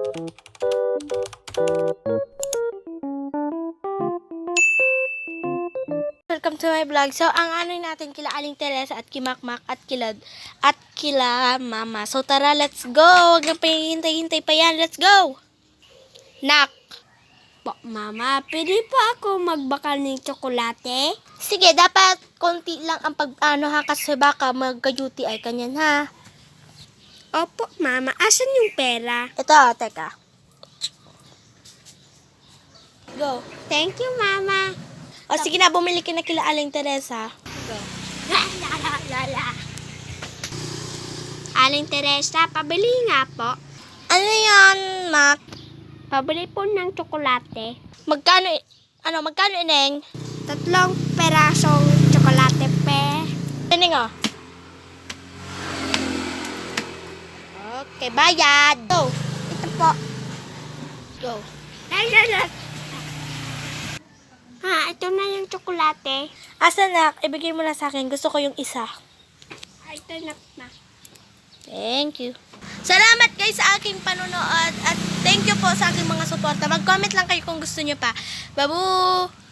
Welcome to my vlog. So, ang ano natin kila Aling Teresa at Kimakmak at kila Mama. So, tara, let's go. Huwag na pa hintay-hintay pa yan. Let's go. Nak. Po, Mama, pwede pa ako magbakal ng tsokolate? Sige, dapat konti lang ang kasi baka magka-UTI kanyan, ha? Opo, Mama. Asan yung pera? Ito, teka. Go. Thank you, Mama. O, sige na, bumili ka na kila Aling Teresa. Go. Aling Teresa, pabili nga po. Ano yan, Mac? Pabili po ng tsokolate. Magkano, Ineng? 3 perasong tsokolate, pe. Ineng, oh. Okay, bayad. Go. Ito po. Go. Ha, ito na yung tsokolate. Asa na? Ibigay mo na sa akin. Gusto ko yung isa. Ito na. Thank you. Salamat guys sa aking panunood at thank you po sa aking mga suporta. Mag-comment lang kayo kung gusto nyo pa. Babu!